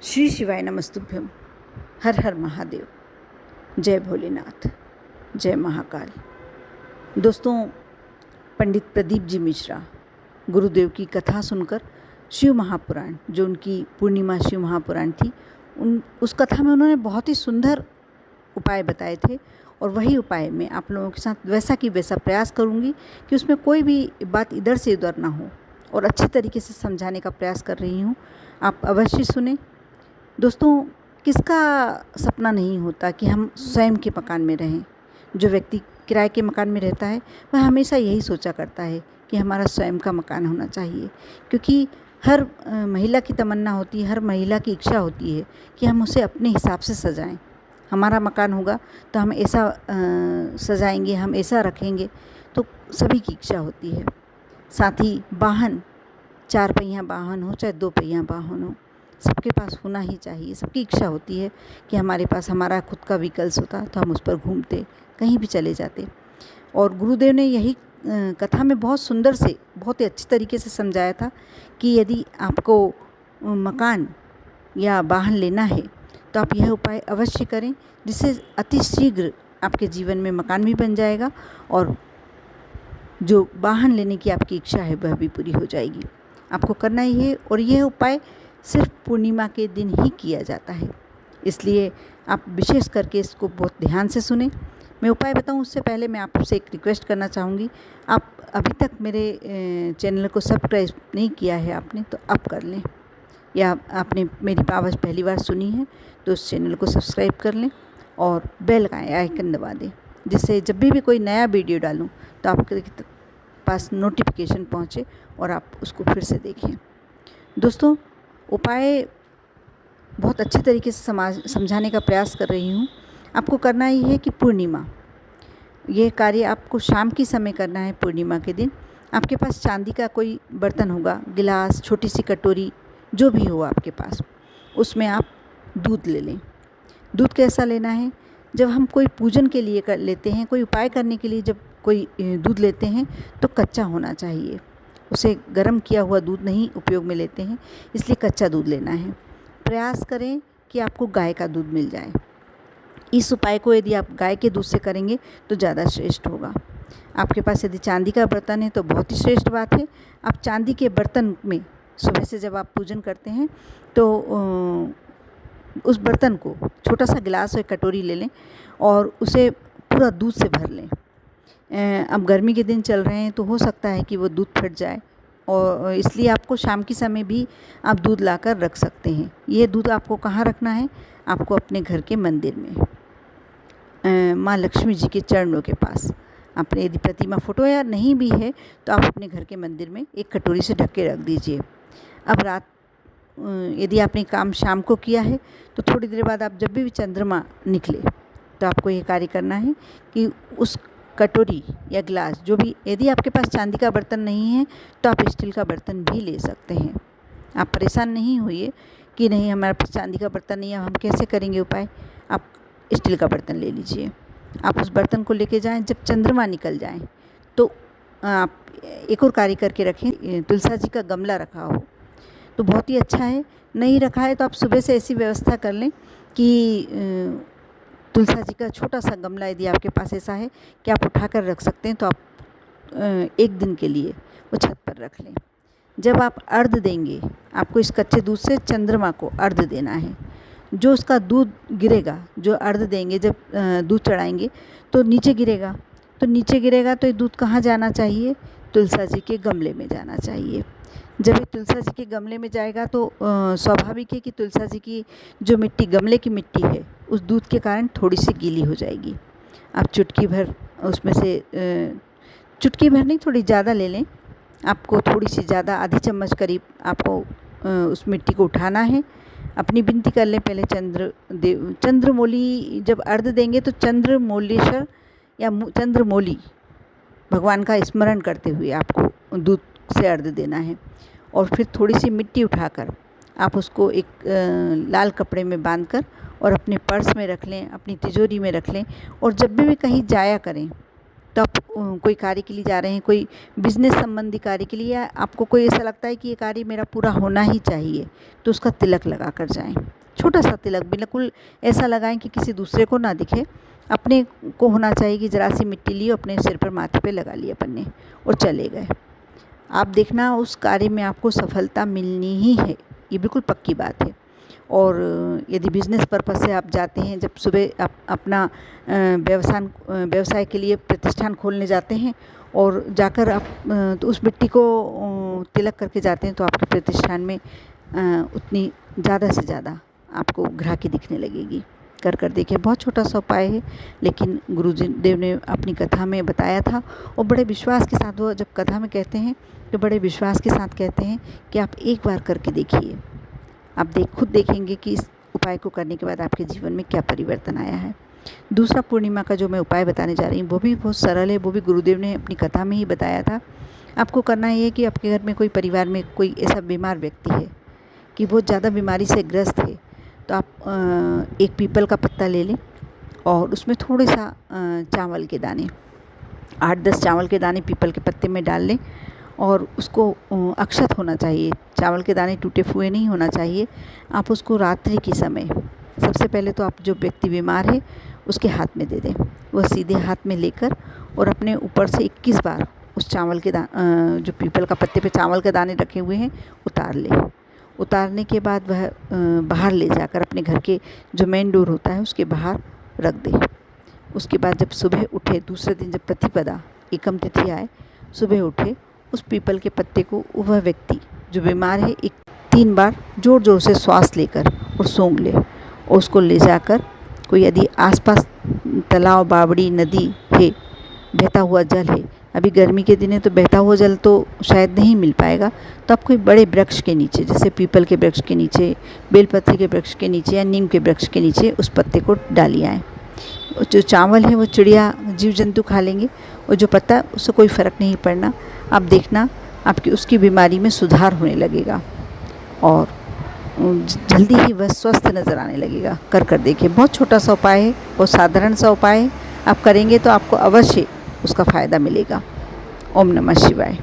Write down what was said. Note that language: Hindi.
श्री शिवाय नमस्तुभ्यम। हर हर महादेव। जय भोलेनाथ। जय महाकाल। दोस्तों, पंडित प्रदीप जी मिश्रा गुरुदेव की कथा सुनकर शिव महापुराण, जो उनकी पूर्णिमा शिव महापुराण थी, उस कथा में उन्होंने बहुत ही सुंदर उपाय बताए थे। और वही उपाय मैं आप लोगों के साथ वैसा की वैसा प्रयास करूंगी कि उसमें कोई भी बात इधर से उधर ना हो, और अच्छे तरीके से समझाने का प्रयास कर रही हूँ। आप अवश्य सुने। दोस्तों, किसका सपना नहीं होता कि हम स्वयं के मकान में रहें। जो व्यक्ति किराए के मकान में रहता है वह हमेशा यही सोचा करता है कि हमारा स्वयं का मकान होना चाहिए, क्योंकि हर महिला की तमन्ना होती है, हर महिला की इच्छा होती है कि हम उसे अपने हिसाब से सजाएं। हमारा मकान होगा तो हम ऐसा सजाएंगे, हम ऐसा रखेंगे, तो सभी की इच्छा होती है। साथ ही वाहन, 4 पहिया वाहन हो चाहे 2 पहिया वाहन हो, सबके पास होना ही चाहिए। सबकी इच्छा होती है कि हमारे पास हमारा खुद का व्हीकल्स होता तो हम उस पर घूमते, कहीं भी चले जाते। और गुरुदेव ने यही कथा में बहुत सुंदर से, बहुत ही अच्छी तरीके से समझाया था कि यदि आपको मकान या वाहन लेना है तो आप यह उपाय अवश्य करें, जिससे अति शीघ्र आपके जीवन में मकान भी बन जाएगा और जो वाहन लेने की आपकी इच्छा है वह भी पूरी हो जाएगी। आपको करना ही है, और यह उपाय सिर्फ पूर्णिमा के दिन ही किया जाता है, इसलिए आप विशेष करके इसको बहुत ध्यान से सुने। मैं उपाय बताऊं उससे पहले मैं आपसे एक रिक्वेस्ट करना चाहूँगी। आप अभी तक मेरे चैनल को सब्सक्राइब नहीं किया है आपने, तो अब कर लें, या आपने मेरी आवाज़ पहली बार सुनी है तो उस चैनल को सब्सक्राइब कर लें और बेल का आइकन दबा दें, जिससे जब भी कोई नया वीडियो डालूं तो आपके पास नोटिफिकेशन पहुंचे और आप उसको फिर से देखें। दोस्तों, उपाय बहुत अच्छे तरीके से समझाने का प्रयास कर रही हूँ। आपको करना ही है कि पूर्णिमा, ये कार्य आपको शाम के समय करना है। पूर्णिमा के दिन आपके पास चांदी का कोई बर्तन होगा, गिलास, छोटी सी कटोरी, जो भी हो आपके पास, उसमें आप दूध ले लें। दूध कैसा लेना है? जब हम कोई पूजन के लिए कर लेते हैं, कोई उपाय करने के लिए जब कोई दूध लेते हैं तो कच्चा होना चाहिए। उसे गर्म किया हुआ दूध नहीं उपयोग में लेते हैं, इसलिए कच्चा दूध लेना है। प्रयास करें कि आपको गाय का दूध मिल जाए। इस उपाय को यदि आप गाय के दूध से करेंगे तो ज़्यादा श्रेष्ठ होगा। आपके पास यदि चांदी का बर्तन है तो बहुत ही श्रेष्ठ बात है। आप चांदी के बर्तन में सुबह से जब आप पूजन करते हैं तो उस बर्तन को, छोटा सा गिलास और कटोरी ले लें और उसे पूरा दूध से भर लें। अब गर्मी के दिन चल रहे हैं तो हो सकता है कि वो दूध फट जाए, और इसलिए आपको शाम के समय भी आप दूध लाकर रख सकते हैं। ये दूध आपको कहाँ रखना है? आपको अपने घर के मंदिर में, माँ लक्ष्मी जी के चरणों के पास। आपने यदि प्रतिमा, फोटो या नहीं भी है तो आप अपने घर के मंदिर में एक कटोरी से ढक के रख दीजिए। अब रात, यदि आपने काम शाम को किया है तो थोड़ी देर बाद आप जब भी चंद्रमा निकले तो आपको ये कार्य करना है कि उस कटोरी या गिलास, जो भी, यदि आपके पास चांदी का बर्तन नहीं है तो आप स्टील का बर्तन भी ले सकते हैं। आप परेशान नहीं होइए कि नहीं हमारे पास चांदी का बर्तन नहीं है, हम कैसे करेंगे उपाय। आप स्टील का बर्तन ले लीजिए। आप उस बर्तन को लेके जाएं, जब चंद्रमा निकल जाए तो आप एक और कार्य करके रखें। तुलसा जी का गमला रखा हो तो बहुत ही अच्छा है। नहीं रखा है तो आप सुबह से ऐसी व्यवस्था कर लें कि तुलसा जी का छोटा सा गमला यदि आपके पास ऐसा है कि आप उठा कर रख सकते हैं, तो आप एक दिन के लिए वो छत पर रख लें। जब आप अर्घ देंगे, आपको इस कच्चे दूध से चंद्रमा को अर्घ देना है। जो उसका दूध गिरेगा, जो अर्घ देंगे, जब दूध चढ़ाएंगे तो नीचे गिरेगा, तो ये दूध कहाँ जाना चाहिए? तुलसा जी के गमले में जाना चाहिए। जब ये तुलसा जी के गमले में जाएगा तो स्वाभाविक है कि तुलसा जी की जो मिट्टी, गमले की मिट्टी है, उस दूध के कारण थोड़ी सी गीली हो जाएगी। आप चुटकी भर उसमें से, चुटकी भर नहीं, थोड़ी ज़्यादा ले लें। आपको थोड़ी सी ज़्यादा, आधी चम्मच करीब आपको उस मिट्टी को उठाना है। अपनी विनती कर लें पहले चंद्रमौली, जब अर्घ देंगे तो चंद्रमौलेश्वर या चंद्रमौली भगवान का स्मरण करते हुए आपको दूध से अर्घ देना है। और फिर थोड़ी सी मिट्टी उठाकर आप उसको एक लाल कपड़े में बांधकर और अपने पर्स में रख लें, अपनी तिजोरी में रख लें। और जब भी कहीं जाया करें तो आप कोई कार्य के लिए जा रहे हैं, कोई बिजनेस संबंधी कार्य के लिए, या आपको कोई ऐसा लगता है कि ये कार्य मेरा पूरा होना ही चाहिए, तो उसका तिलक लगा कर जाएं। छोटा सा तिलक, बिल्कुल ऐसा लगाएं कि किसी दूसरे को ना दिखे, अपने को होना चाहिए कि ज़रा सी मिट्टी ली, अपने सिर पर माथे पे लगा ली अपन ने और चले गए। आप देखना उस कार्य में आपको सफलता मिलनी ही है, ये बिल्कुल पक्की बात है। और यदि बिज़नेस पर्पज़ से आप जाते हैं, जब सुबह आप अपना व्यवसाय के लिए प्रतिष्ठान खोलने जाते हैं और जाकर आप तो उस मिट्टी को तिलक करके जाते हैं, तो आपके प्रतिष्ठान में उतनी ज़्यादा से ज़्यादा आपको ग्राहकी दिखने लगेगी। कर देखिए, बहुत छोटा सा उपाय है, लेकिन गुरुजी देव ने अपनी कथा में बताया था और बड़े विश्वास के साथ, वो जब कथा में कहते हैं तो बड़े विश्वास के साथ कहते हैं कि आप एक बार करके देखिए, आप खुद देखेंगे कि इस उपाय को करने के बाद आपके जीवन में क्या परिवर्तन आया है। दूसरा पूर्णिमा का जो मैं उपाय बताने जा रही हूँ वो भी बहुत सरल है, वो भी गुरुदेव ने अपनी कथा में ही बताया था। आपको करना ये है कि आपके घर में कोई, परिवार में कोई ऐसा बीमार व्यक्ति है कि बहुत ज़्यादा बीमारी से ग्रस्त है, तो आप एक पीपल का पत्ता ले लें और उसमें थोड़े सा चावल के दाने, 8-10 चावल के दाने पीपल के पत्ते में डाल लें और उसको अक्षत होना चाहिए, चावल के दाने टूटे फूए नहीं होना चाहिए। आप उसको रात्रि के समय, सबसे पहले तो आप जो व्यक्ति बीमार है उसके हाथ में दे दें, वह सीधे हाथ में लेकर और अपने ऊपर से 21 बार उस चावल के जो पीपल का पत्ते पे चावल के दाने रखे हुए हैं उतार लें। उतारने के बाद वह बाहर ले जाकर अपने घर के जो मेन डोर होता है उसके बाहर रख दें। उसके बाद जब सुबह उठे, दूसरे दिन जब प्रतिपदा एकम तिथि आए, सुबह उठे, उस पीपल के पत्ते को वह व्यक्ति जो बीमार है 3 बार ज़ोर ज़ोर से श्वास लेकर और सूंघ ले, और उसको ले जाकर कोई, यदि आसपास तालाब, बावड़ी, नदी है, बहता हुआ जल है, अभी गर्मी के दिन है तो बहता हुआ जल तो शायद नहीं मिल पाएगा, तो आप कोई बड़े वृक्ष के नीचे, जैसे पीपल के वृक्ष के नीचे, बेलपत्री के वृक्ष के नीचे या नीम के वृक्ष के नीचे उस पत्ते को डालिए आएँ। जो चावल है वो चिड़िया, जीव जंतु खा लेंगे, और जो पत्ता है उससे कोई फ़र्क नहीं पड़ना। आप देखना आपकी उसकी बीमारी में सुधार होने लगेगा और जल्दी ही वह स्वस्थ नज़र आने लगेगा। कर देखिए, बहुत छोटा सा उपाय है, बहुत साधारण सा उपाय है, आप करेंगे तो आपको अवश्य उसका फ़ायदा मिलेगा। ओम नमः शिवाय।